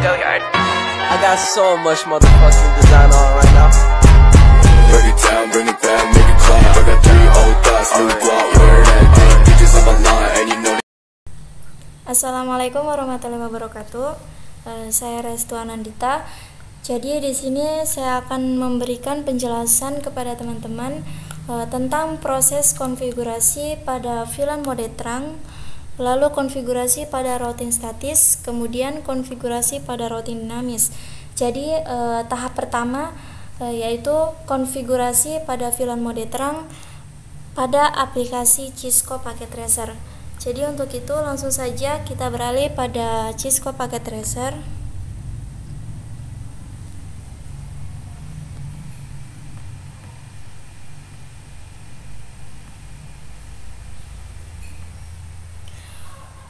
Go yard. I got so much motherfucking design on right now. Break it down, bring it back, make it clap. I got 3 old thoughts, new block, where that thing. Bitches on my line, and you know. Assalamualaikum warahmatullahi wabarakatuh. Saya Restu Anandita. Jadi di sini saya akan memberikan penjelasan kepada teman-teman tentang proses konfigurasi pada VLAN mode terang, lalu konfigurasi pada routing statis, kemudian konfigurasi pada routing dinamis. Jadi tahap pertama yaitu konfigurasi pada VLAN mode terang pada aplikasi Cisco Packet Tracer. Jadi untuk itu langsung saja kita beralih pada Cisco Packet Tracer.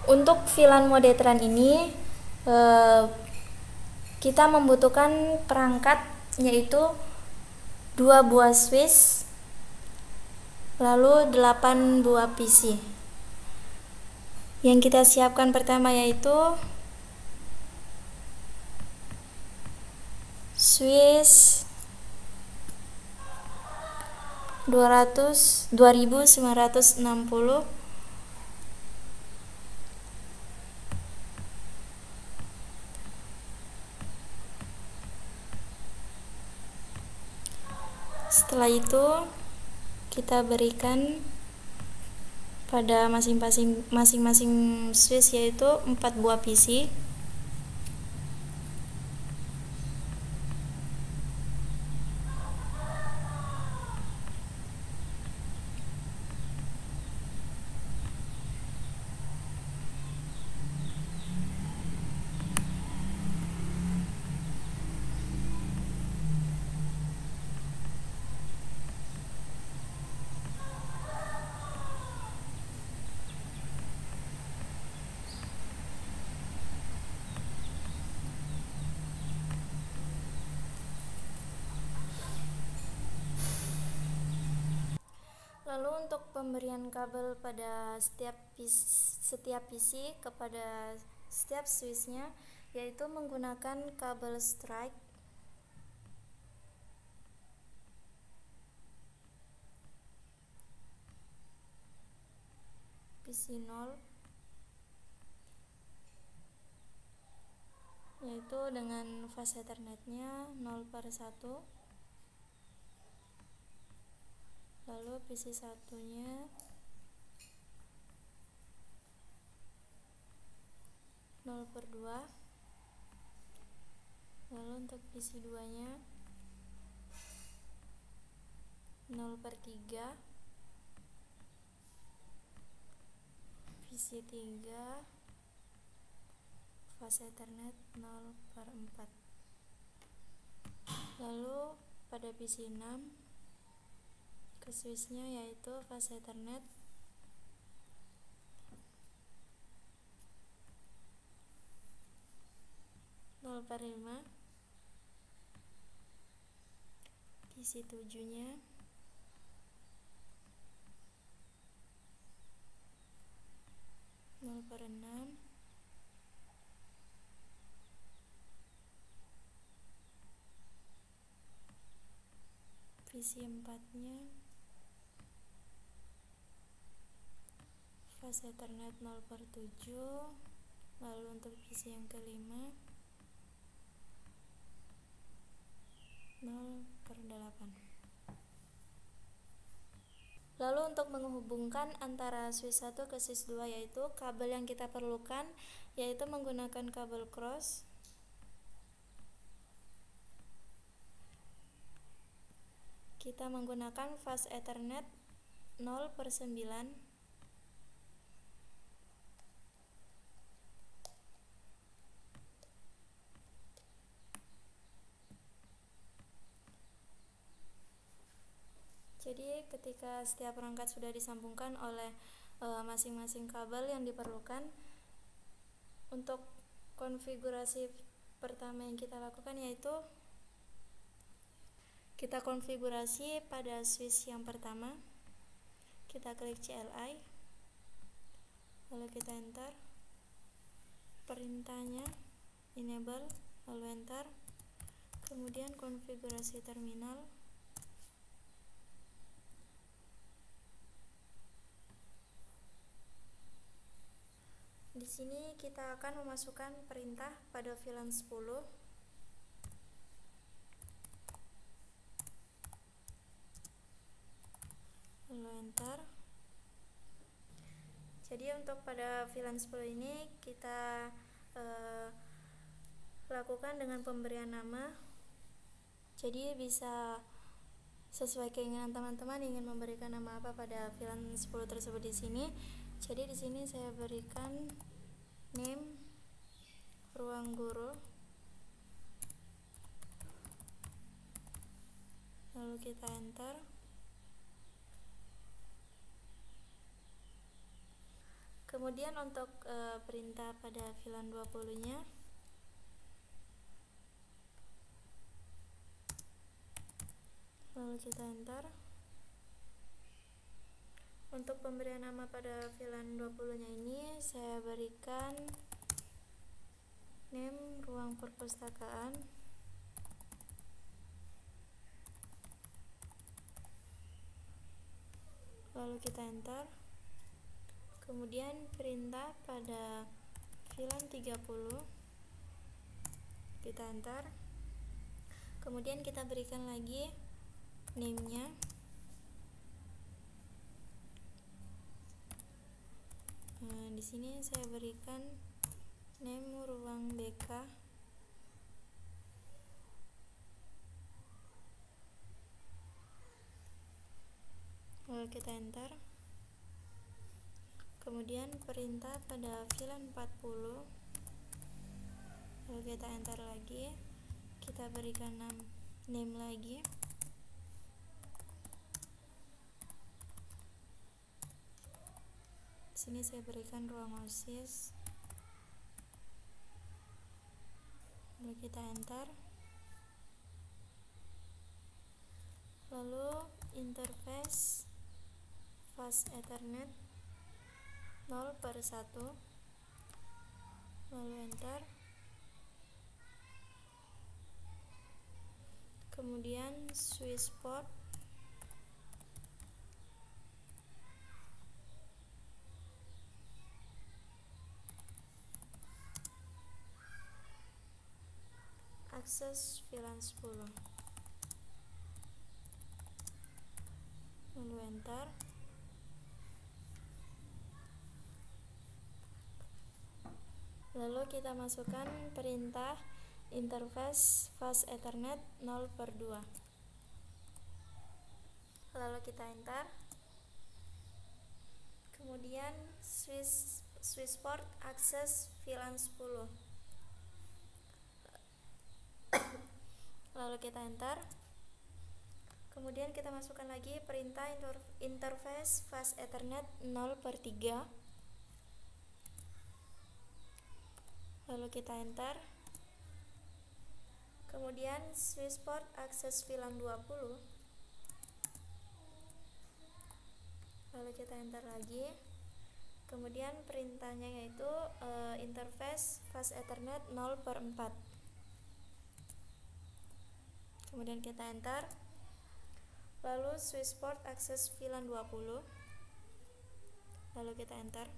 Untuk VLAN mode terang ini kita membutuhkan perangkat yaitu 2 buah switch lalu 8 buah PC. Yang kita siapkan pertama yaitu switch 2960, setelah itu kita berikan pada masing-masing switch yaitu 4 buah PC. Lalu untuk pemberian kabel pada setiap PC kepada setiap switchnya yaitu menggunakan kabel strike PC 0 yaitu dengan fase Ethernetnya 0/1. Lalu PC satunya 0/2. Lalu untuk PC 2 nya 0/3. PC 3 fase Ethernet 0/4. Lalu pada PC 6 ke switchnya yaitu fase Ethernet 0/5. PC 7 nya 0/6. PC 4 nya fase Ethernet 0/7. Lalu untuk PC yang kelima 0/8. Lalu untuk menghubungkan antara switch 1 ke switch 2 yaitu kabel yang kita perlukan yaitu menggunakan kabel cross. Kita menggunakan fase Ethernet 0/9. Jadi ketika setiap perangkat sudah disambungkan oleh masing-masing kabel yang diperlukan, untuk konfigurasi pertama yang kita lakukan yaitu kita konfigurasi pada switch yang pertama. Kita klik CLI, lalu kita enter perintahnya, enable, lalu enter. Kemudian konfigurasi terminal. Di sini kita akan memasukkan perintah pada VLAN 10. Lalu enter. Jadi untuk pada VLAN 10 ini kita lakukan dengan pemberian nama. Jadi bisa sesuai keinginan teman-teman ingin memberikan nama apa pada VLAN 10 tersebut di sini. Jadi di sini saya berikan name ruang guru. Lalu kita enter. Kemudian untuk perintah pada VLAN 20-nya, lalu kita enter. Untuk pemberian nama pada VLAN 20-nya ini saya berikan name ruang perpustakaan. Lalu kita enter. Kemudian perintah pada VLAN 30 kita enter. Kemudian kita berikan lagi name-nya. Di sini saya berikan name ruang BK. Lalu kita enter. Kemudian perintah pada VLAN 40. Lalu kita enter lagi. Kita berikan name lagi. Sini saya berikan ruang OSIS. Lalu kita enter. Lalu interface fast Ethernet 0/1. Lalu enter. Kemudian switch port akses VLAN 10. Lalu enter. Lalu kita masukkan perintah interface fast Ethernet 0/2. Lalu kita enter. Kemudian switch port akses VLAN 10. Lalu kita enter. Kemudian kita masukkan lagi perintah interface fast Ethernet 0/3. Lalu kita enter. Kemudian switch port akses VLAN 20. Lalu kita enter lagi. Kemudian perintahnya yaitu interface fast Ethernet 0/4. Kemudian kita enter. Lalu switch port akses VLAN 20. Lalu kita enter.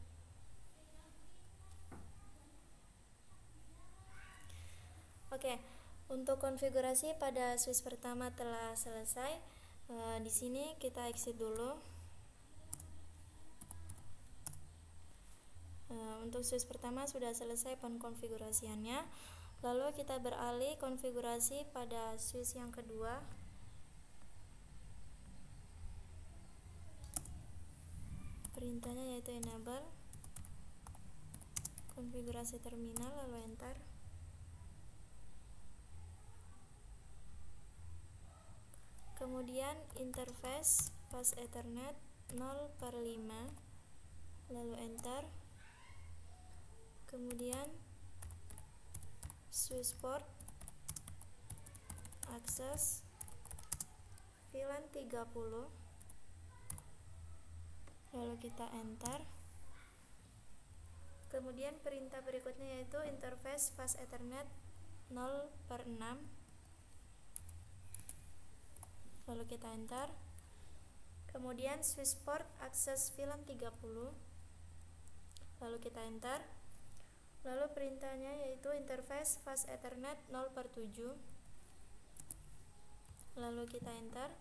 Oke, untuk konfigurasi pada switch pertama telah selesai. Di sini kita exit dulu. Untuk switch pertama sudah selesai pengkonfigurasiannya. Lalu kita beralih konfigurasi pada switch yang kedua. Perintahnya yaitu enable, konfigurasi terminal, lalu enter. Kemudian interface fast Ethernet 0/5, lalu enter. Kemudian switch port akses VLAN 30, lalu kita enter. Kemudian perintah berikutnya yaitu interface fast Ethernet 0/6, lalu kita enter. Kemudian switch port akses VLAN 30, lalu kita enter. Lalu perintahnya yaitu interface fast Ethernet 0/7, lalu kita enter.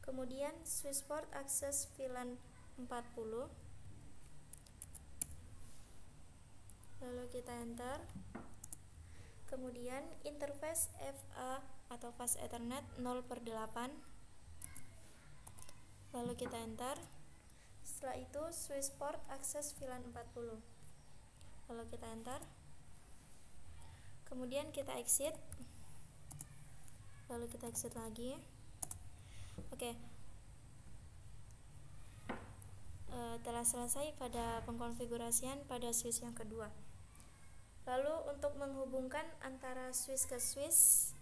Kemudian switch port akses VLAN 40, lalu kita enter. Kemudian interface FA atau fast Ethernet 0/8, lalu kita enter. Setelah itu switch port akses VLAN 40, lalu kita enter. Kemudian kita exit, lalu kita exit lagi. Oke. Telah selesai pada pengkonfigurasian pada switch yang kedua. Lalu untuk menghubungkan antara switch ke switch,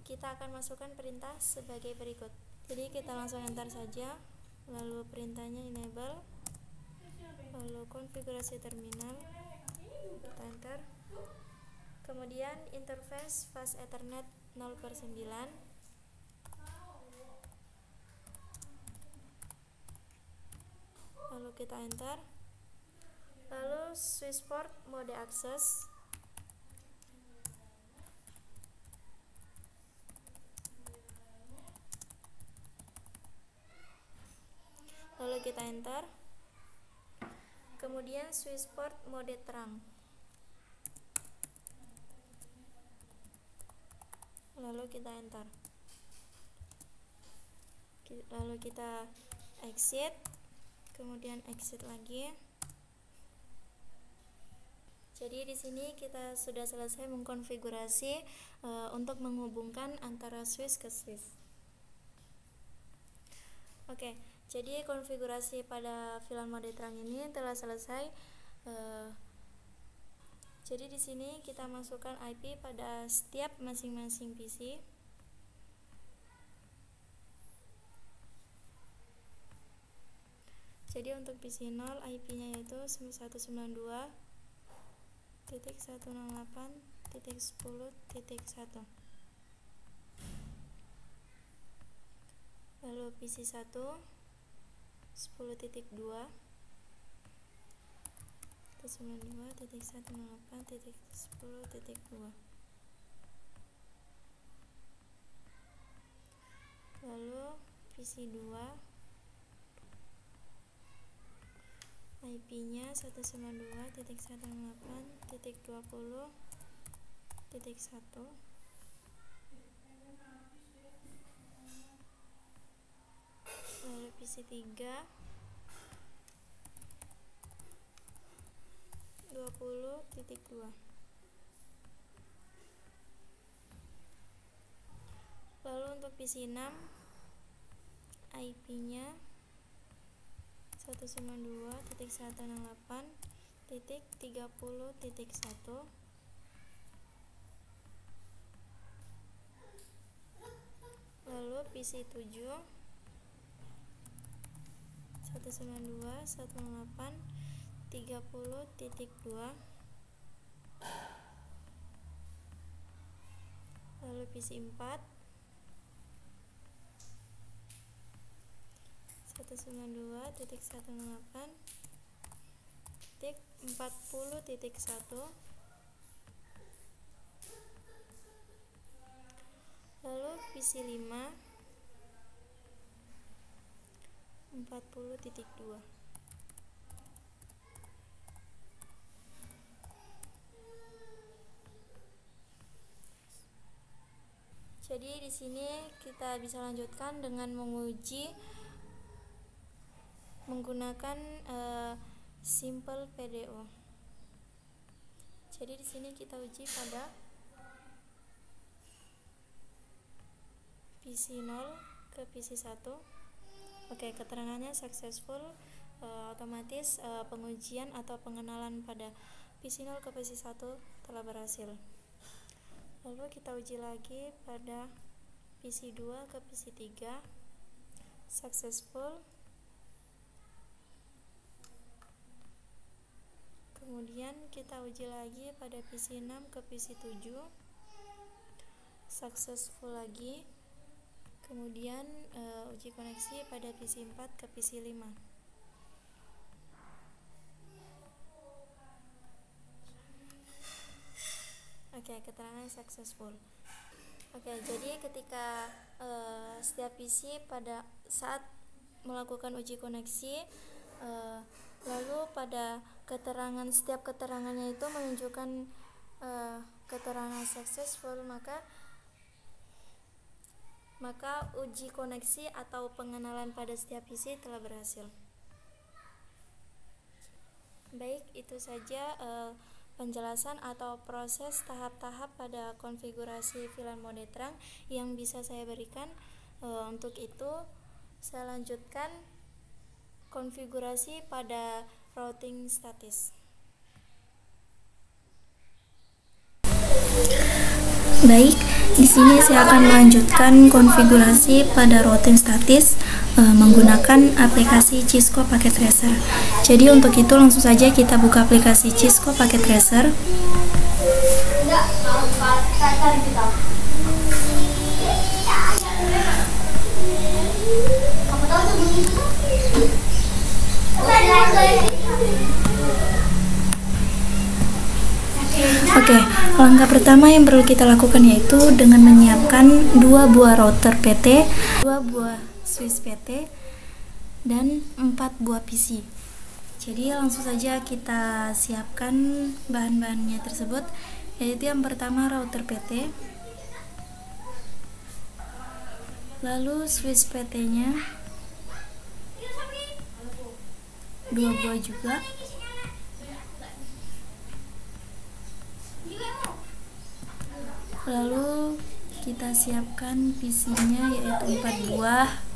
kita akan masukkan perintah sebagai berikut. Jadi kita langsung enter saja, lalu perintahnya enable, lalu konfigurasi terminal, kita enter. Kemudian interface fast Ethernet 0/9, lalu kita enter. Lalu switch port mode akses, lalu kita enter. Kemudian switch port mode terang, lalu kita enter. Lalu kita exit, kemudian exit lagi. Jadi di sini kita sudah selesai mengkonfigurasi untuk menghubungkan antara switch ke switch. Oke, jadi konfigurasi pada VLAN mode terang ini telah selesai. Jadi di sini kita masukkan IP pada setiap masing-masing PC. Jadi untuk PC 0 IP-nya yaitu 192.168.10.1. Lalu PC 1 10.2 192.168.10.2. Lalu PC 2 IP-nya 192.168.20.1. Lalu PC 3 20.2. Lalu untuk PC 6 IP-nya 192.168.30.1. Lalu PC 7 192.168.30.2. Lalu PC 4 192.168.40.1. Lalu PC 5 40.2. Jadi di sini kita bisa lanjutkan dengan menguji menggunakan simple PDO. Jadi di sini kita uji pada PC 0 ke PC 1. Oke, keterangannya successful, otomatis pengujian atau pengenalan pada PC 0 ke PC 1 telah berhasil. Lalu kita uji lagi pada PC 2 ke PC 3, successful. Kemudian kita uji lagi pada PC 6 ke PC 7, successful lagi. Kemudian uji koneksi pada PC 4 ke PC 5. Oke, keterangan successful. Oke, jadi ketika setiap PC pada saat melakukan uji koneksi, lalu pada setiap keterangannya itu menunjukkan keterangan successful, maka uji koneksi atau pengenalan pada setiap PC telah berhasil. Baik, itu saja penjelasan atau proses tahap-tahap pada konfigurasi VLAN mode terang yang bisa saya berikan. Untuk itu saya lanjutkan konfigurasi pada routing statis. Baik, di sini saya akan melanjutkan konfigurasi pada routing statis menggunakan aplikasi Cisco Packet Tracer. Jadi untuk itu langsung saja kita buka aplikasi Cisco Packet Tracer. Oke, langkah pertama yang perlu kita lakukan yaitu dengan menyiapkan 2 buah router PT, 2 buah switch PT, dan 4 buah PC. Jadi langsung saja kita siapkan bahan-bahannya tersebut, yaitu yang pertama router PT, lalu switch PT-nya 2 buah juga, lalu kita siapkan PC-nya yaitu 4 buah,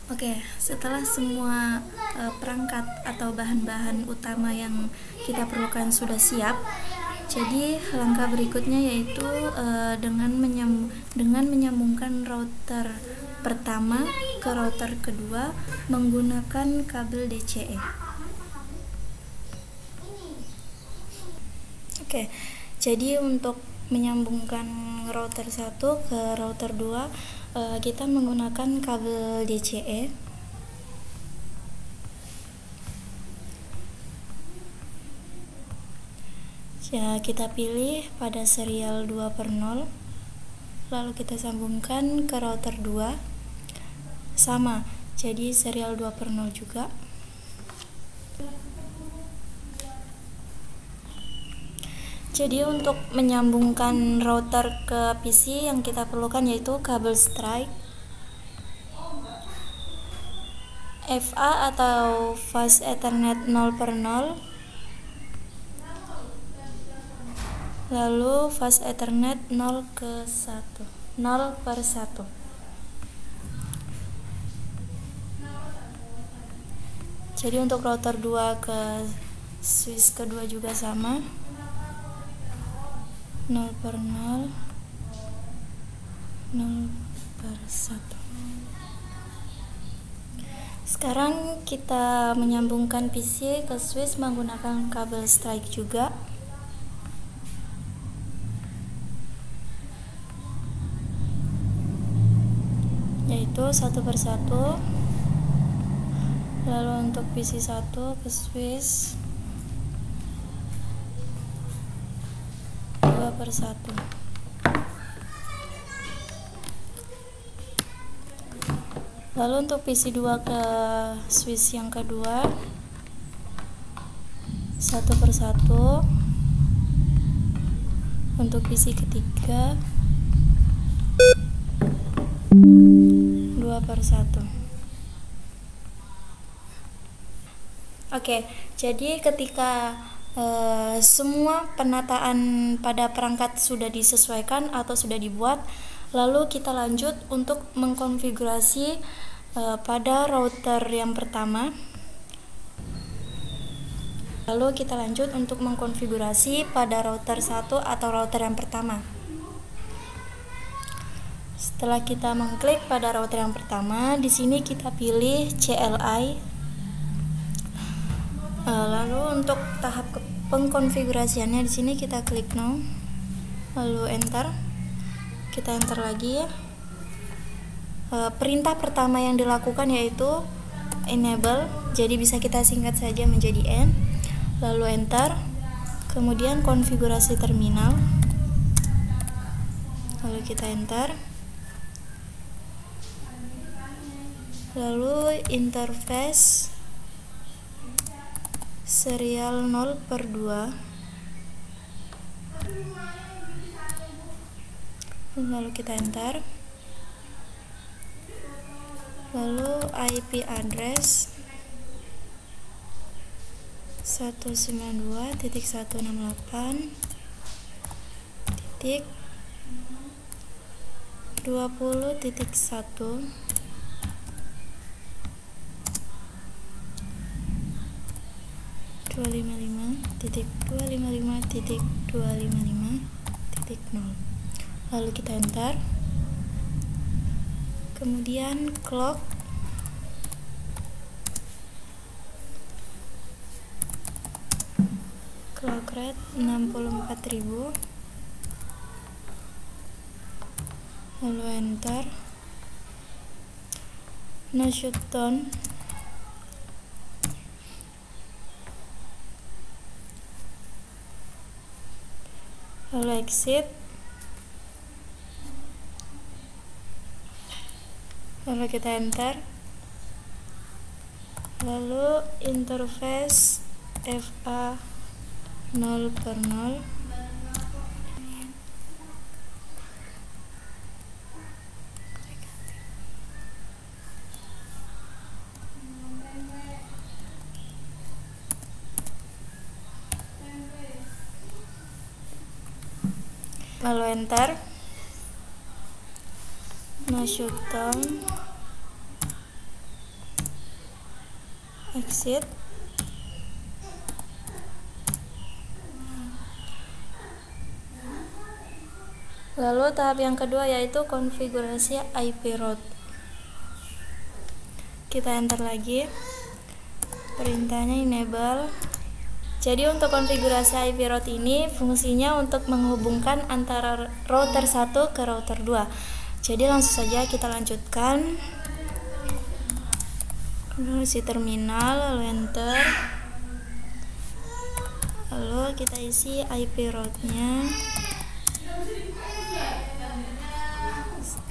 Oke, setelah semua perangkat atau bahan-bahan utama yang kita perlukan sudah siap, jadi langkah berikutnya yaitu dengan menyambungkan router pertama ke router kedua menggunakan kabel DCE. Oke, jadi untuk menyambungkan router 1 ke router 2 kita menggunakan kabel DCE. Ya, kita pilih pada serial 2/0, lalu kita sambungkan ke router 2 sama, jadi serial 2/0 juga. Jadi untuk menyambungkan router ke PC yang kita perlukan yaitu kabel strike, FA atau Fast Ethernet 0/0, lalu Fast Ethernet 0/1. Jadi untuk router 2 ke switch kedua juga sama, 0/0, 0/1. Sekarang kita menyambungkan PC ke switch menggunakan kabel strike juga. Yaitu 1/1. Lalu untuk PC 1 ke switch 2/1. Lalu untuk PC 2 ke switch yang kedua 1/1. Untuk PC ketiga 2/1. Oke, jadi ketika semua penataan pada perangkat sudah disesuaikan atau sudah dibuat, lalu kita lanjut untuk mengkonfigurasi pada router yang pertama. Lalu kita lanjut untuk mengkonfigurasi pada router 1 atau router yang pertama. Setelah kita mengklik pada router yang pertama, di sini kita pilih CLI. Lalu untuk tahap pengkonfigurasiannya di sini kita klik no, lalu enter. Kita enter lagi. Perintah pertama yang dilakukan yaitu enable, jadi bisa kita singkat saja menjadi N. Lalu enter. Kemudian konfigurasi terminal. Lalu kita enter. Lalu interface serial 0/2. Lalu kita enter. Lalu IP address 192.168.20.1 255.255.255.0. Lalu kita enter. Kemudian clock rate 64.000. Lalu enter. No shutdown. Lalu exit. Lalu kita enter. Lalu interface FA 0/0. Lalu enter. No shutdown. Exit. Lalu tahap yang kedua yaitu konfigurasi IP route. Kita enter lagi. Perintahnya enable. Jadi untuk konfigurasi IP route ini fungsinya untuk menghubungkan antara router 1 ke router 2. Jadi langsung saja kita lanjutkan. Isi terminal, lalu enter. Lalu kita isi IP route-nya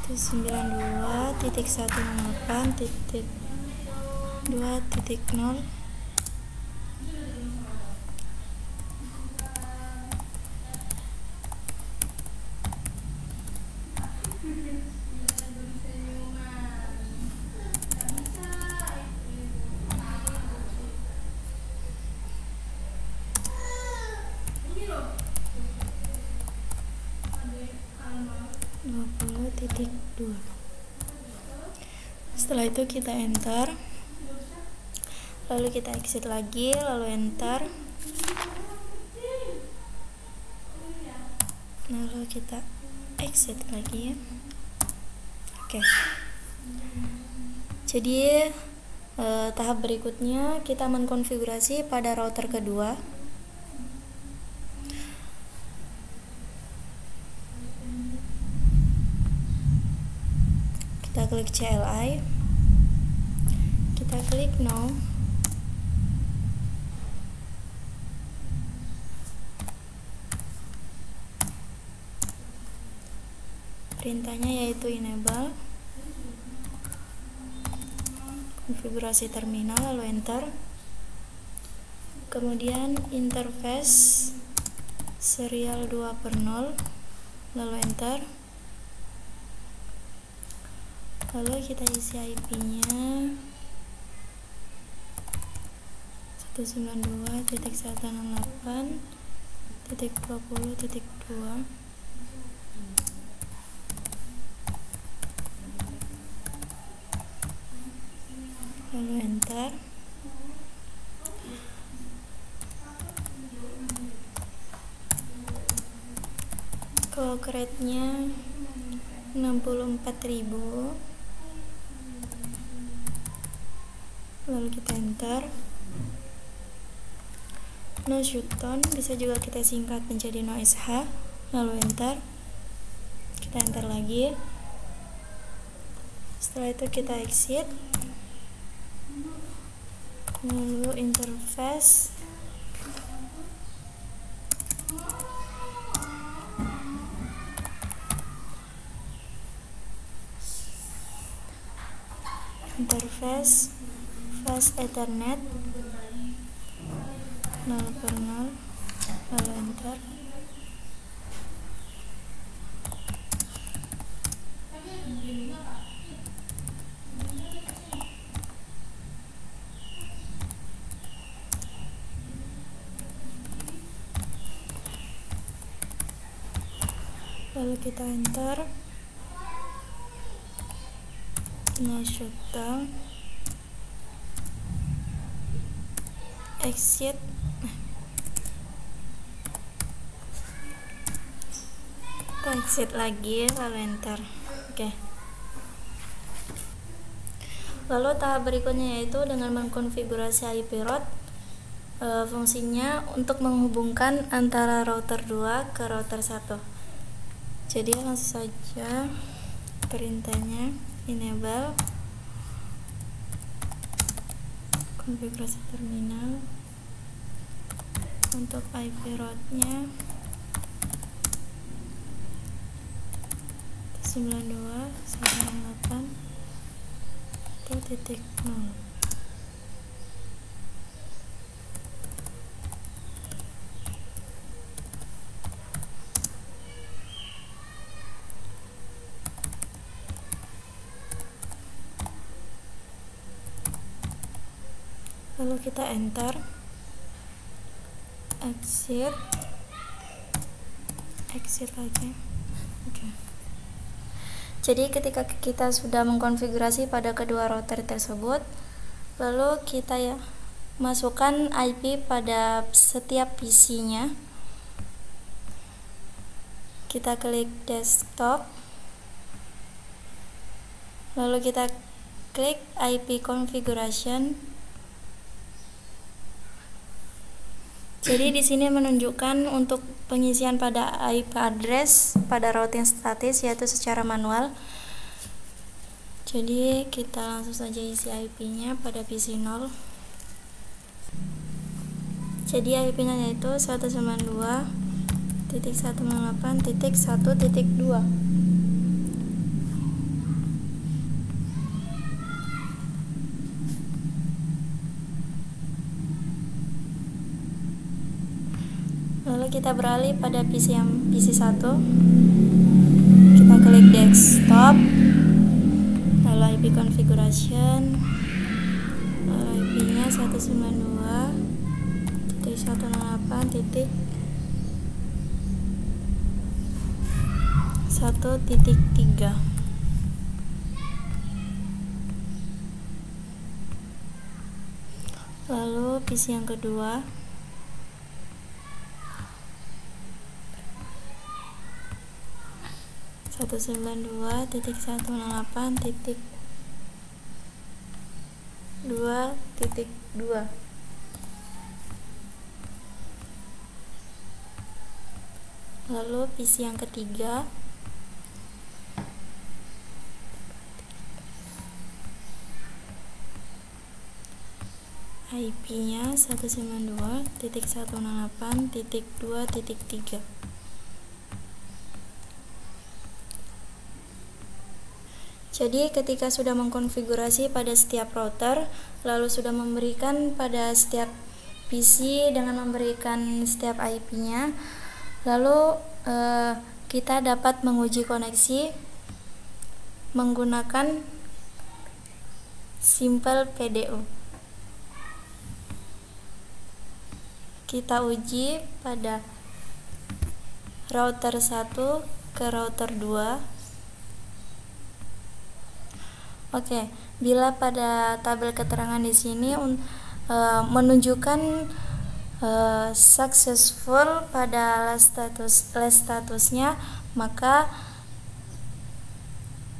192.168.2.0. Setelah itu kita enter. Lalu kita exit lagi, lalu enter. Lalu kita exit lagi. Oke. Jadi tahap berikutnya kita mengkonfigurasi pada router kedua. Kita klik CLI, kita klik no. Perintahnya yaitu enable. Konfigurasi terminal, lalu enter. Kemudian interface serial 2/0, lalu enter. Lalu kita isi IP-nya 192.168.20.2. Lalu enter. walk rate-nya 64.000. Lalu kita enter. No shoot tone bisa juga kita singkat menjadi no sh, lalu enter. Kita enter lagi. Setelah itu kita exit, lalu interface, fast ethernet 0/0, lalu enter. Lalu kita enter. No shutdown, exit. Kita exit lagi, lalu enter. Oke. Lalu tahap berikutnya yaitu dengan mengkonfigurasi IP route. Fungsinya untuk menghubungkan antara router 2 ke router 1. Jadi langsung saja perintahnya enable konfigurasi terminal. Untuk IP route-nya 92.168.0. Lalu kita enter, exit lagi. Oke. Jadi ketika kita sudah mengkonfigurasi pada kedua router tersebut, lalu kita masukkan IP pada setiap PC-nya. Kita klik desktop, lalu kita klik IP configuration. Jadi di sini menunjukkan untuk pengisian pada IP address pada routing statis yaitu secara manual. Jadi kita langsung saja isi IP-nya pada PC 0. Jadi IP-nya yaitu 192.168.1.2. Lalu kita beralih pada PC 1. Kita klik desktop, lalu IP configuration, lalu IP-nya 192.168.1.3. Lalu PC yang kedua, 192.168.2.2. Lalu PC yang ketiga, IP-nya 192.168.2.3. Jadi ketika sudah mengkonfigurasi pada setiap router, lalu sudah memberikan pada setiap PC dengan memberikan setiap IP-nya, lalu kita dapat menguji koneksi menggunakan Simple PDU. Kita uji pada router 1 ke router 2. Oke, bila pada tabel keterangan di sini menunjukkan successful pada last statusnya, maka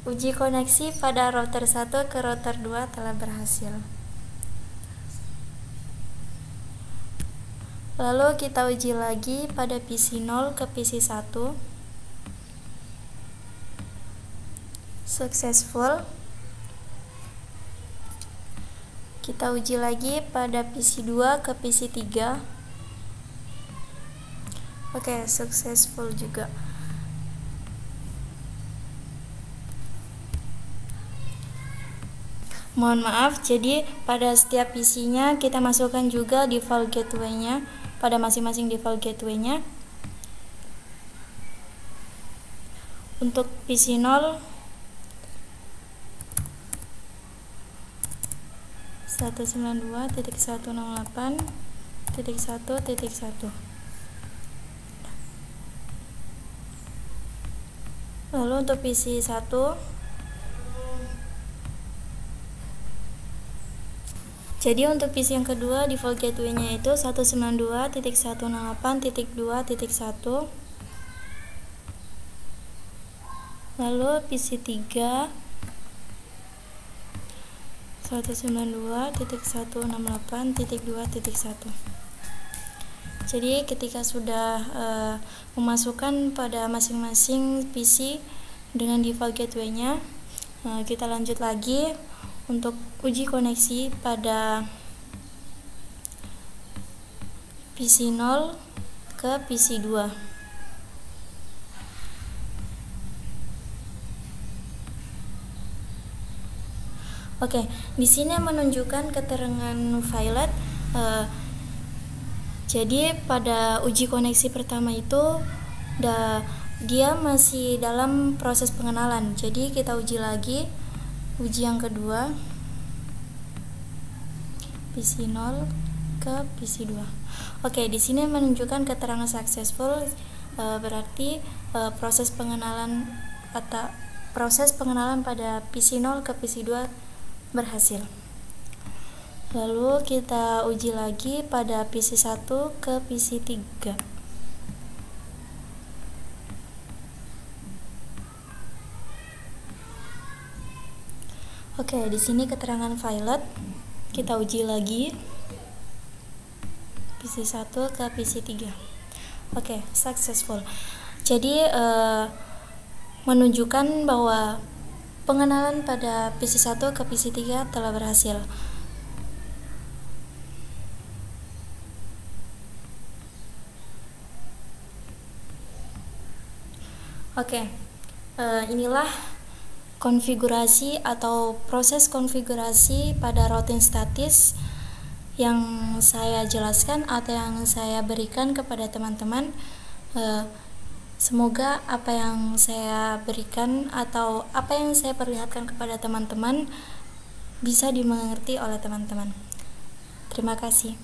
uji koneksi pada router 1 ke router 2 telah berhasil. Lalu kita uji lagi pada PC 0 ke PC 1. Successful. Kita uji lagi pada PC 2 ke PC 3. Oke, successful juga. Mohon maaf, jadi pada setiap PC-nya kita masukkan juga default gateway-nya pada masing-masing default gateway-nya. Untuk PC 0 192.168.1.1. Lalu untuk PC 1 jadi untuk PC yang kedua default gateway-nya itu 192.168.2.1. Lalu PC 3 192.168.2.1. Jadi ketika sudah memasukkan pada masing-masing PC dengan default gateway-nya, kita lanjut lagi untuk uji koneksi pada PC 0 ke PC 2. Oke, di sini menunjukkan keterangan violet. Jadi pada uji koneksi pertama itu dia masih dalam proses pengenalan. Jadi kita uji lagi, uji yang kedua, PC 0 ke PC 2. Oke, di sini menunjukkan keterangan successful, berarti proses pengenalan pada PC 0 ke PC 2 berhasil. Lalu kita uji lagi pada PC 1 ke PC 3. Oke, di sini keterangan violet. Kita uji lagi PC 1 ke PC 3. Oke, successful. Jadi menunjukkan bahwa pengenalan pada PC 1 ke PC 3 telah berhasil. Oke, inilah konfigurasi atau proses konfigurasi pada routing statis yang saya jelaskan atau yang saya berikan kepada teman-teman. Semoga apa yang saya berikan atau apa yang saya perlihatkan kepada teman-teman bisa dimengerti oleh teman-teman. Terima kasih.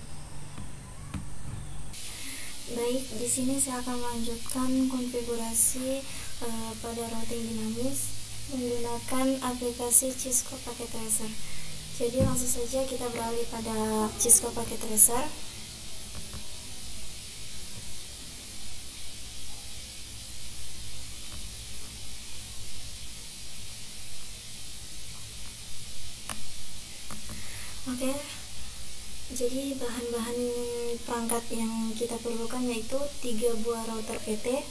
Baik, di sini saya akan melanjutkan konfigurasi pada routing dinamis menggunakan aplikasi Cisco Packet Tracer. Jadi langsung saja kita beralih pada Cisco Packet Tracer. Oke, jadi bahan-bahan perangkat yang kita perlukan yaitu 3 buah router PT,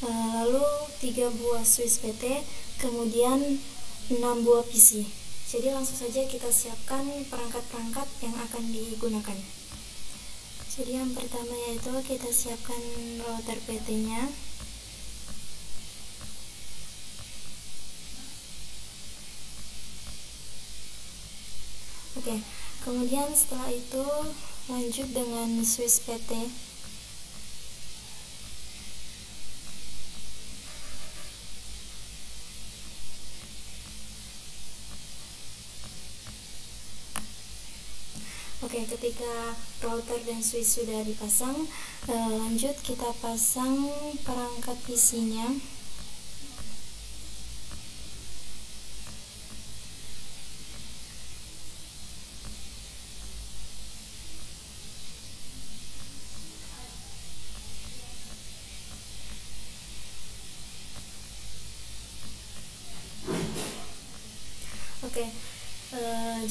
lalu 3 buah switch PT, kemudian 6 buah PC. Jadi langsung saja kita siapkan perangkat-perangkat yang akan digunakan. Jadi yang pertama yaitu kita siapkan router PT-nya. Oke, kemudian setelah itu lanjut dengan switch PT. Oke, ketika router dan switch sudah dipasang, lanjut kita pasang perangkat PC-nya.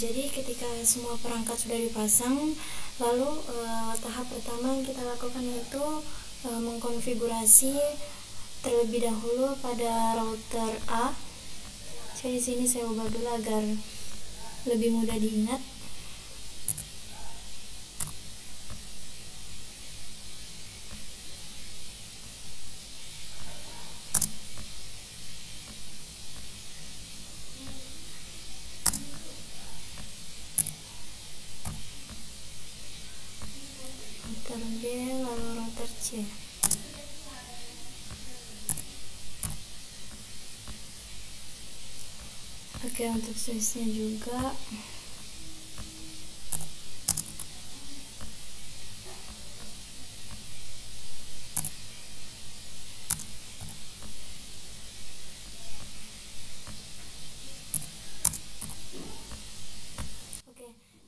Jadi ketika semua perangkat sudah dipasang, lalu tahap pertama yang kita lakukan yaitu mengkonfigurasi terlebih dahulu pada router A. Jadi di sini saya ubah dulu agar lebih mudah diingat. Router B lalu router C. Oke, untuk switchnya juga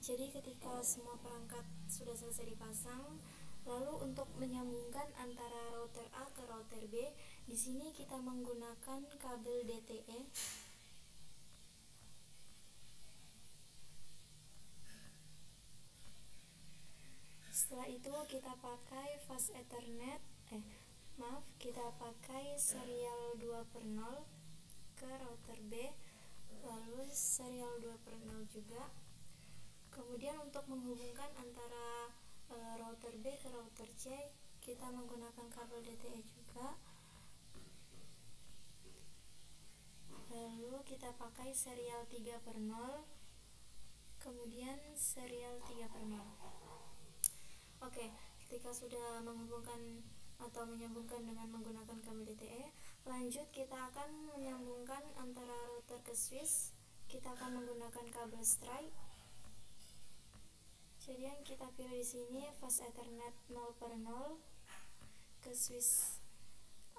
jadi ketika semua perangkat sudah selesai dipasang, lalu untuk menyambungkan antara router A ke router B, di sini kita menggunakan kabel DTE. Setelah itu kita pakai fast Ethernet, kita pakai serial 2/0 ke router B, lalu serial 2/0 juga. Kemudian untuk menghubungkan antara router B ke router C, kita menggunakan kabel DTE juga. Lalu kita pakai serial 3/0, kemudian serial 3/0. Oke, ketika sudah menghubungkan atau menyambungkan dengan menggunakan kabel DTE, lanjut kita akan menyambungkan antara router ke switch. Kita akan menggunakan kabel strike. Jadi yang kita pilih di sini fast Ethernet 0/0 ke switch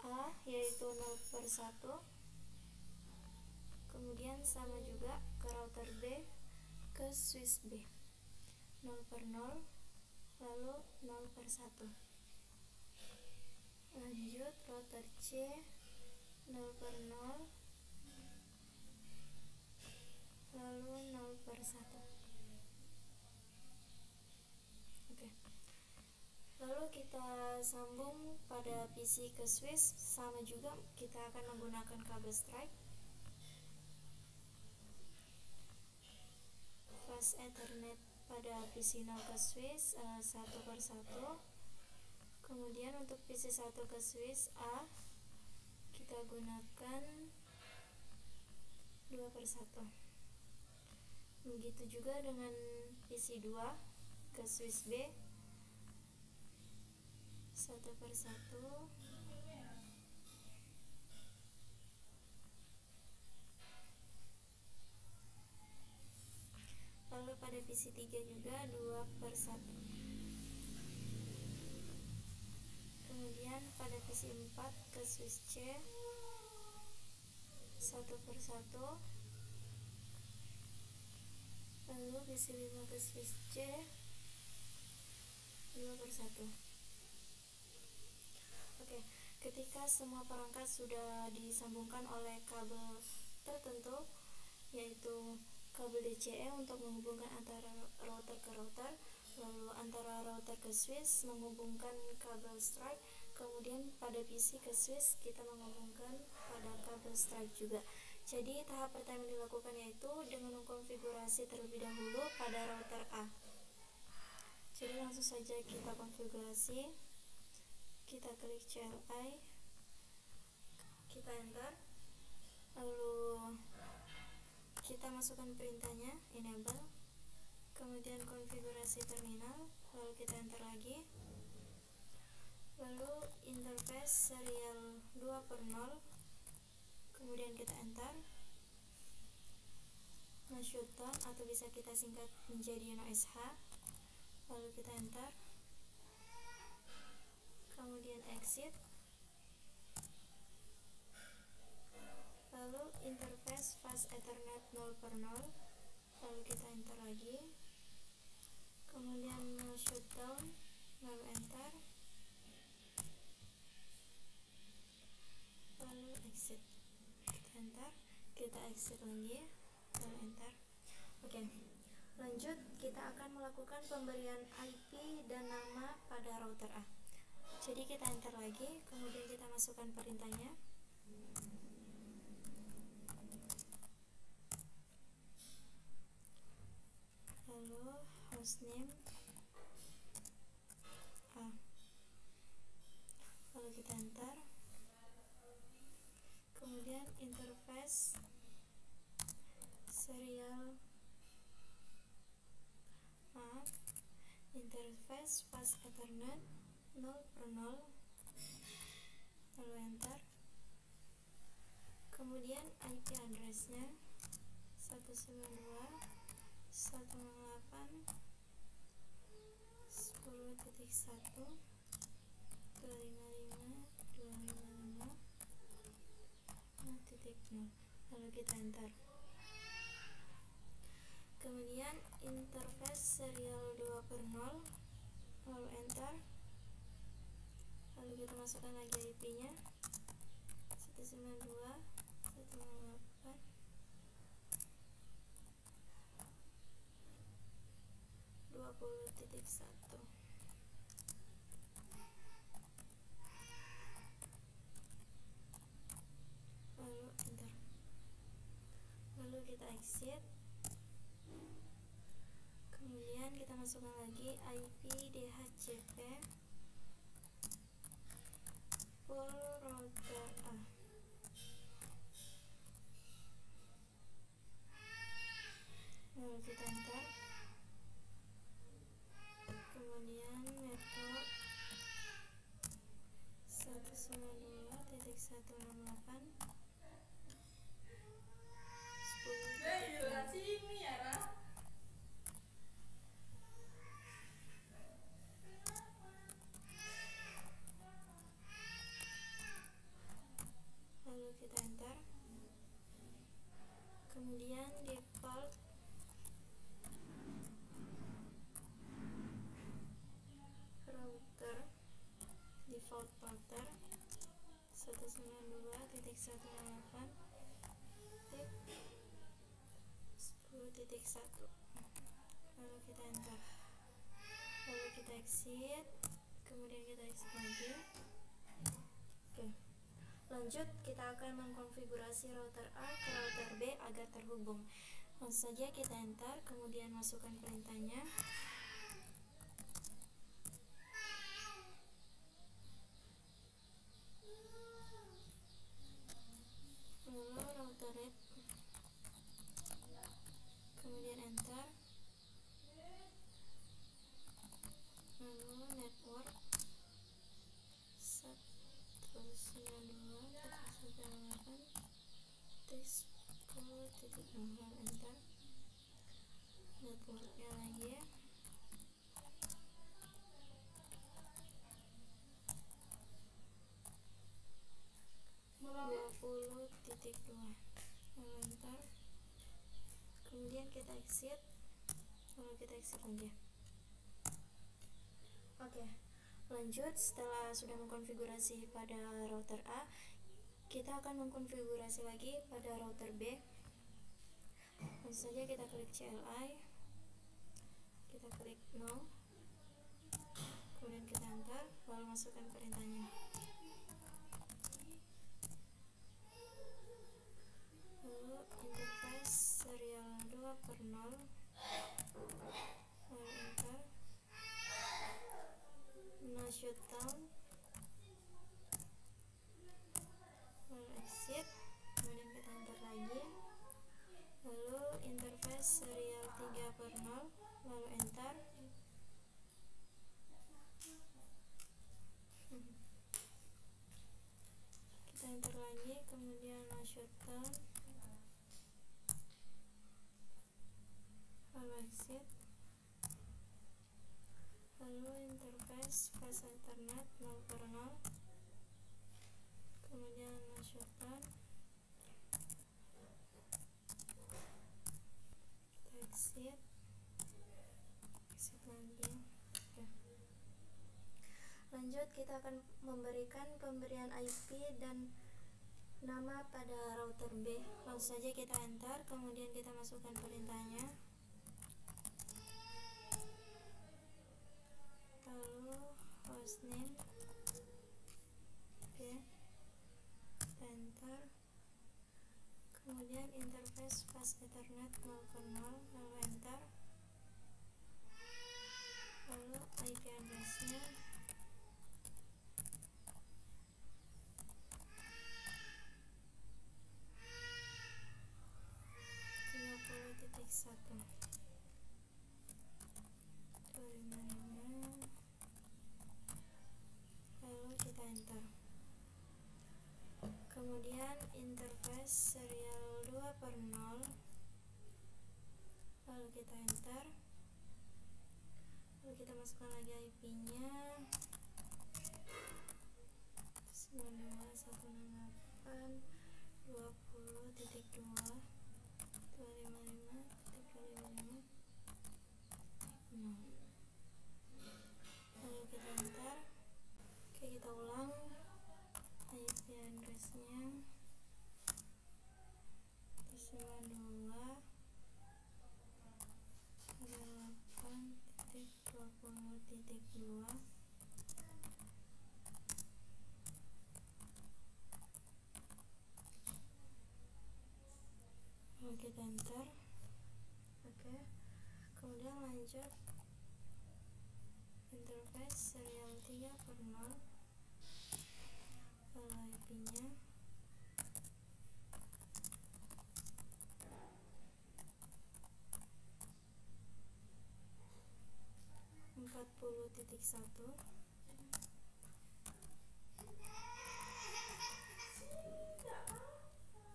A yaitu 0/1. Kemudian sama juga ke router B ke switch B 0/0 lalu 0/1. Lanjut router C 0/0 lalu 0/1. Lalu kita sambung pada PC ke switch, sama juga kita akan menggunakan kabel strike. Fast Ethernet pada PC 0 ke switch 1/1. Kemudian untuk PC 1 ke switch A kita gunakan 2/1. Begitu juga dengan PC 2 ke switch B 1/1. Lalu pada PC 3 juga 2/1. Kemudian pada PC 4 ke switch C 1/1. Lalu PC 5 ke switch C 2/1. Oke, ketika semua perangkat sudah disambungkan oleh kabel tertentu, yaitu kabel DCE untuk menghubungkan antara router ke router, lalu antara router ke switch menghubungkan kabel strike, kemudian pada PC ke switch kita menghubungkan pada kabel strike juga. Jadi tahap pertama yang dilakukan yaitu dengan mengkonfigurasi terlebih dahulu pada router A. Jadi langsung saja kita konfigurasi. Kita klik CLI, kita enter, lalu kita masukkan perintahnya enable, kemudian konfigurasi terminal, lalu kita enter lagi, lalu interface serial 2/0, kemudian kita enter, no shutdown atau bisa kita singkat menjadi no sh, lalu kita enter, kemudian exit, lalu interface fast Ethernet 0/0, lalu kita enter lagi, kemudian no shutdown, lalu enter, lalu exit, kita enter, kita exit lagi, lalu enter. Oke, Lanjut, kita akan melakukan pemberian IP dan nama pada router A. Jadi kita enter lagi, kemudian kita masukkan perintahnya. Lalu hostname A. Lalu kita enter. Kemudian interface serial interface fast ethernet 0/0, lalu enter. Kemudian IP addressnya 192.168.255.255.0, lalu kita enter. Kemudian interface serial 2/0, lalu enter. Lalu kita masukkan lagi IP-nya 192.168.20.1, lalu enter. Lalu kita exit. Kemudian kita masukkan lagi IP DHCP full router A. Lalu kita enter. Kemudian network 192.168.10.6. Lalu kita enter. Kemudian default router 192.168.10.1, lalu kita enter. Lalu kita exit. Kemudian kita exit lagi. Oke. Lanjut, kita akan mengkonfigurasi router A ke router B agar terhubung. Langsung saja kita enter, kemudian masukkan perintahnya. Lalu router red, kemudian enter. Lalu network 192.168.10.0, enter. Networknya lagi 20.2, lalu enter. Kemudian kita exit, lalu kita exit lagi. Oke, lanjut. Setelah sudah mengkonfigurasi pada router A, kita akan mengkonfigurasi lagi pada router B. Langsung saja kita klik CLI, kita klik no, kemudian kita enter, lalu masukkan perintahnya. Lalu interface serial 2/0, lalu enter. No shutdown, lalu exit, kemudian kita enter lagi. Lalu interface serial 3/0, lalu enter. Kita enter lagi, kemudian no shutdown, lalu exit. Lalu interface fast ethernet 0/0, kemudian no shutdown, kita exit lagi. Oke. Lanjut, kita akan memberikan pemberian IP dan nama pada router B. Langsung saja kita enter, kemudian kita masukkan perintahnya. lalu hostname, oke, enter. Kemudian interface fast ethernet 0.0, lalu enter. Lalu IP address-nya 30.1 255, lalu kita enter. Kemudian interface serial 2/0, lalu kita enter. Lalu kita masukkan lagi IP-nya 92.168.20.255.255.0. Lalu kita enter. Oke, kita ulang. IP address-nya 92.8.20.2. Lalu kita enter. Oke, kemudian lanjut interface serial 3/0, lalu IP-nya 40.1.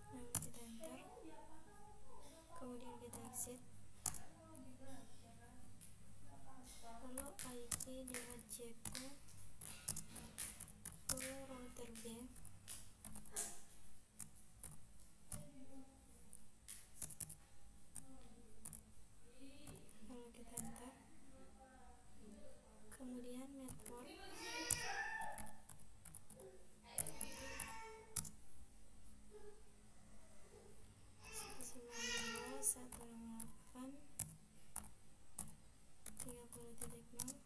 Lalu kita enter. Kemudian kita exit. Lalu IP direct ke router B. Lalu kita enter. Kemudian network 192.168.30.0.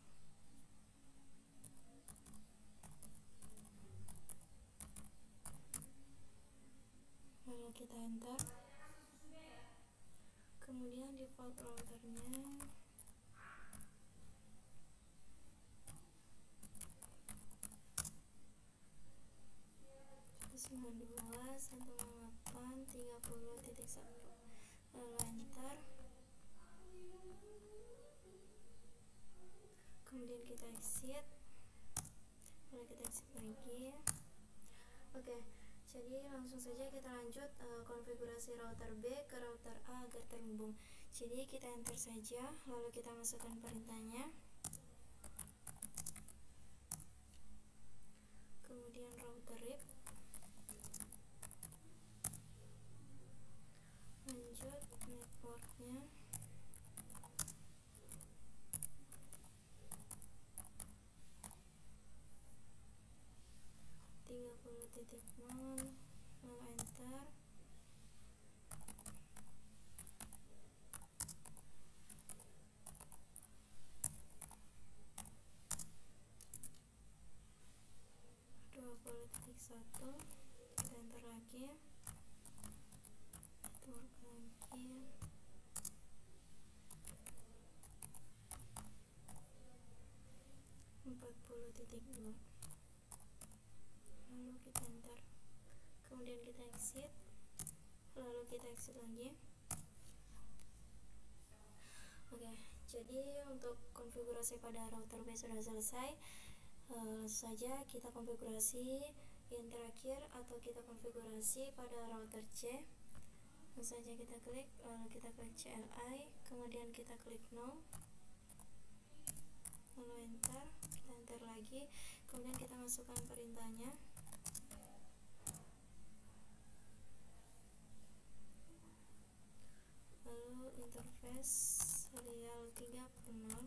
Lalu kita enter. Kemudian default routernya 92.168.30.1. lalu enter. Kemudian kita exit. Lalu kita exit lagi. Oke, jadi langsung saja kita lanjut konfigurasi router B ke router A agar terhubung. Jadi kita enter saja, lalu kita masukkan perintahnya. Kemudian router RIP. Lanjut networknya 30.0, lalu enter. .1, kita enter lagi, network lagi, .40.2, lalu kita enter. Kemudian kita exit, lalu kita exit lagi. Oke, jadi untuk konfigurasi pada router B sudah selesai. Langsung saja kita konfigurasi yang terakhir, atau kita konfigurasi pada router C. Langsung saja kita klik, lalu kita klik CLI, kemudian kita klik no, lalu enter. Kita enter lagi, kemudian kita masukkan perintahnya. Lalu interface serial 3/0,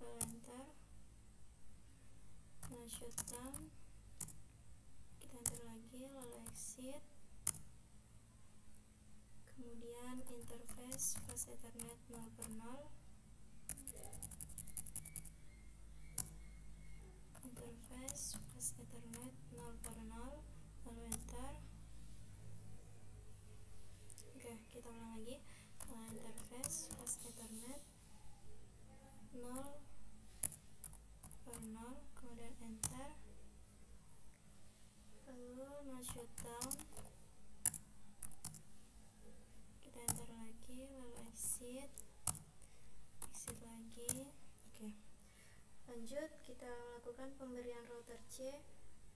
lalu enter. Nah, shutdown, kita enter lagi, lalu exit. Kemudian interface fast ethernet 0/0, 0/0, lalu enter. Oke, kita ulang lagi. Interface fast Ethernet 0/0, kemudian enter, lalu no shutdown, kita enter lagi, lalu exit lagi. Oke, lanjut kita lakukan pemberian router C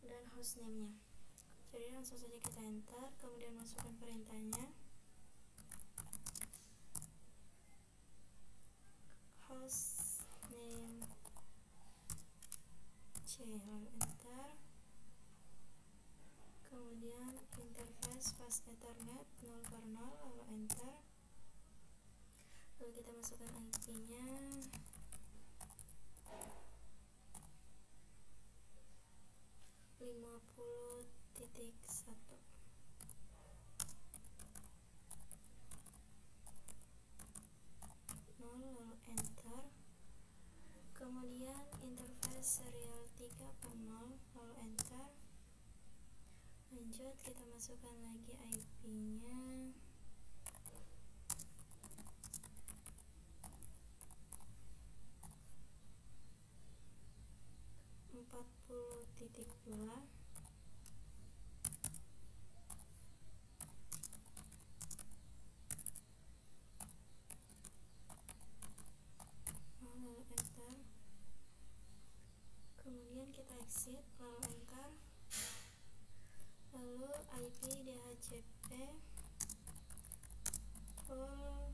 dan hostname nya. Jadi langsung saja kita enter, kemudian masukkan perintahnya hostname C, lalu enter, kemudian interface fast Ethernet 0/0, lalu enter, lalu kita masukkan IP nya 50.1, lalu enter, kemudian interface serial 3/0, lalu enter. Lanjut kita masukkan lagi IP nya 40.2, lalu enter, kemudian kita exit, lalu enter, lalu IP DHCP full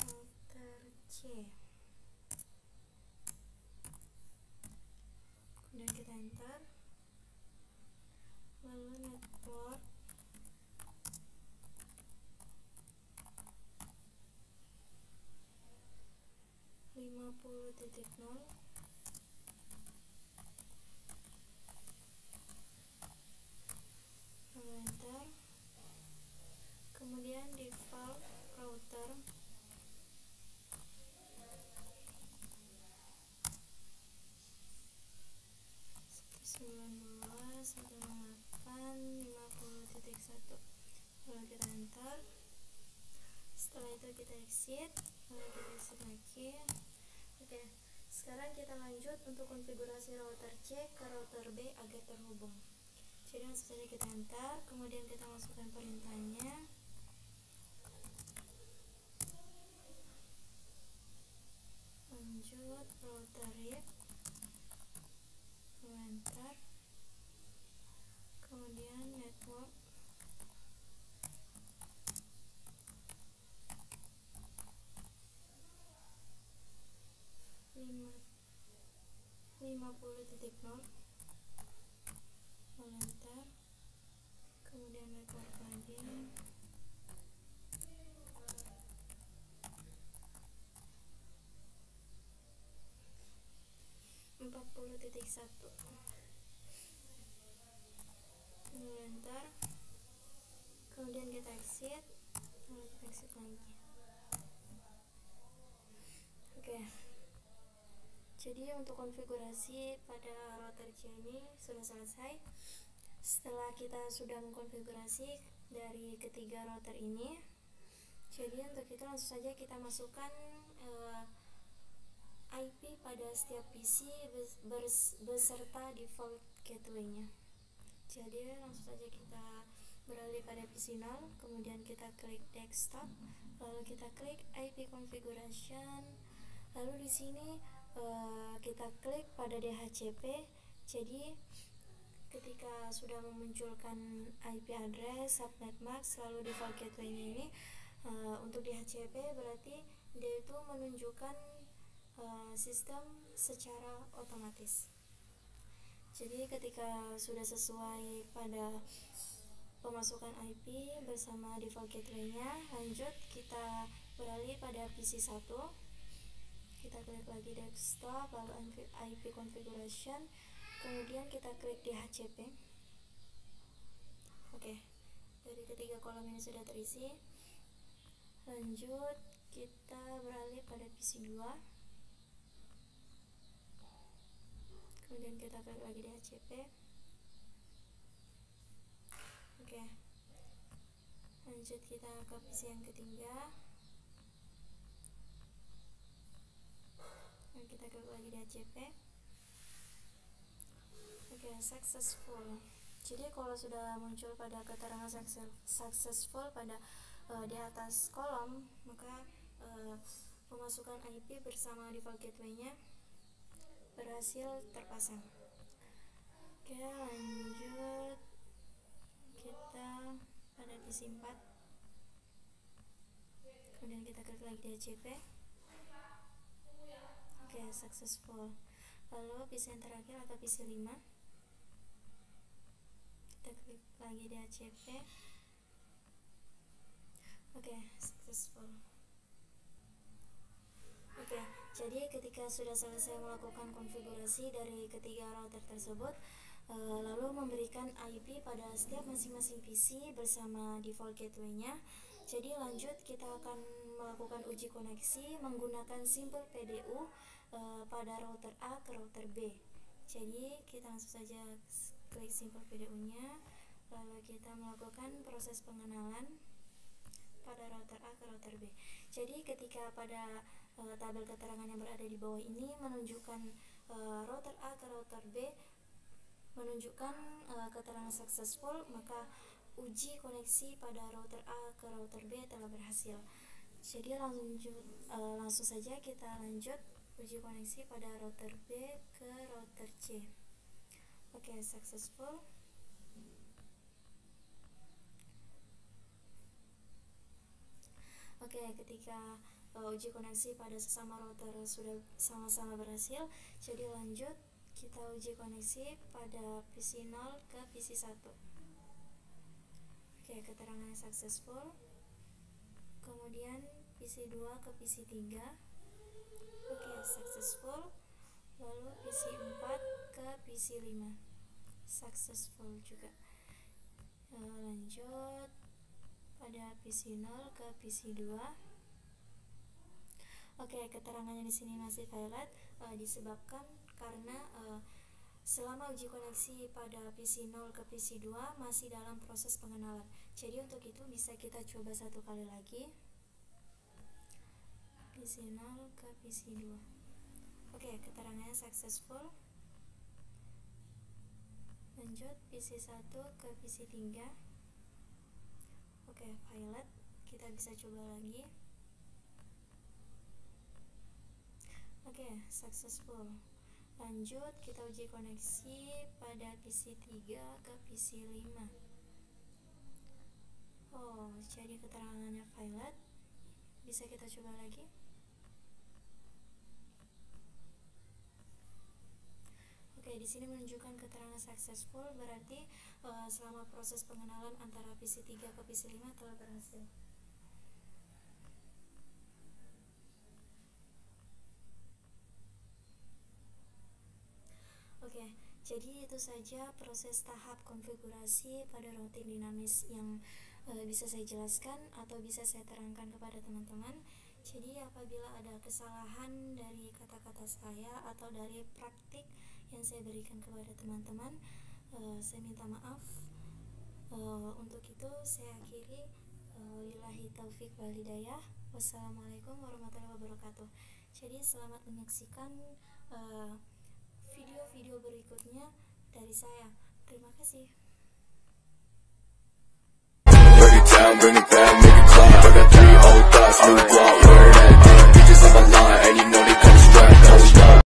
router C, kemudian kita enter, lalu network 50.0, lalu enter, kemudian default router 192.168.50.1, lalu kita enter. Setelah itu kita exit, lalu kita exit lagi. Oke, sekarang kita lanjut untuk konfigurasi router C ke router B agar terhubung. Jadi langsung saja kita enter, kemudian kita masukkan perintahnya lanjut router RIP, lalu enter, kemudian network 50.0, lalu enter, kemudian network lagi 40.1, lalu enter, kemudian kita exit, lalu kita exit lagi. Oke, jadi untuk konfigurasi pada router C ini sudah selesai. Setelah kita sudah mengkonfigurasi dari ketiga router ini, jadi untuk itu langsung saja kita masukkan IP pada setiap PC beserta default gateway-nya. Jadi langsung saja kita beralih pada PC 0, kemudian kita klik desktop, lalu kita klik IP configuration, lalu di sini kita klik pada DHCP. Jadi ketika sudah memunculkan IP address, subnet mask, lalu default gateway-nya ini untuk DHCP berarti dia itu menunjukkan sistem secara otomatis. Jadi ketika sudah sesuai pada pemasukan IP bersama default gateway-nya, lanjut kita beralih pada PC 1. Kita klik lagi desktop, lalu IP configuration, kemudian kita klik DHCP. Oke, dari ketiga kolom ini sudah terisi. Lanjut kita beralih pada PC 2. kemudian kita klik lagi di ACP. Oke, lanjut kita ke PC yang ketiga. Nah, kita klik lagi di ACP. Oke, successful. Jadi kalau sudah muncul pada keterangan successful pada di atas kolom, maka pemasukan IP bersama default gateway-nya berhasil terpasang. Oke, lanjut kita pada PC 4. Kemudian kita klik lagi di ACP. Oke, successful. Lalu PC yang terakhir atau PC 5, kita klik lagi di ACP. Oke, successful. Oke, jadi ketika sudah selesai melakukan konfigurasi dari ketiga router tersebut, lalu memberikan IP pada setiap masing-masing PC bersama default gateway-nya. Jadi lanjut kita akan melakukan uji koneksi menggunakan simple PDU pada router A ke router B. Jadi kita langsung saja klik simple PDU-nya, lalu kita melakukan proses pengenalan pada router A ke router B. Jadi ketika pada tabel keterangan yang berada di bawah ini menunjukkan router A ke router B menunjukkan keterangan successful, maka uji koneksi pada router A ke router B telah berhasil. Jadi langsung saja kita lanjut uji koneksi pada router B ke router C. Oke, successful. Oke, ketika uji koneksi pada sesama router sudah sama-sama berhasil, jadi lanjut kita uji koneksi pada PC 0 ke PC 1. Oke, keterangannya successful. Kemudian PC 2 ke PC 3. Oke, successful. Lalu PC 4 ke PC 5, successful juga. Lanjut pada PC 0 ke PC 2. Oke, keterangannya di sini masih valid disebabkan karena selama uji koneksi pada PC 0 ke PC 2 masih dalam proses pengenalan. Jadi untuk itu bisa kita coba satu kali lagi. PC 0 ke PC 2. Oke, keterangannya successful. Lanjut PC 1 ke PC 3. Oke, valid. Kita bisa coba lagi. Oke, successful. Lanjut kita uji koneksi pada PC 3 ke PC 5. Oh, jadi keterangannya valid. Bisa kita coba lagi. Oke, di sini menunjukkan keterangan successful, berarti selama proses pengenalan antara PC 3 ke PC 5 telah berhasil. Oke, jadi itu saja proses tahap konfigurasi pada routing dinamis yang bisa saya jelaskan atau bisa saya terangkan kepada teman-teman. Jadi apabila ada kesalahan dari kata-kata saya atau dari praktik yang saya berikan kepada teman-teman, saya minta maaf. Untuk itu saya akhiri. Wabillahi taufik wal hidayah. Wassalamualaikum warahmatullahi wabarakatuh. Jadi selamat menyaksikan video-video berikutnya dari saya. Terima kasih. Break it down, bring it back, make it clap. I got 3 old thoughts, new block.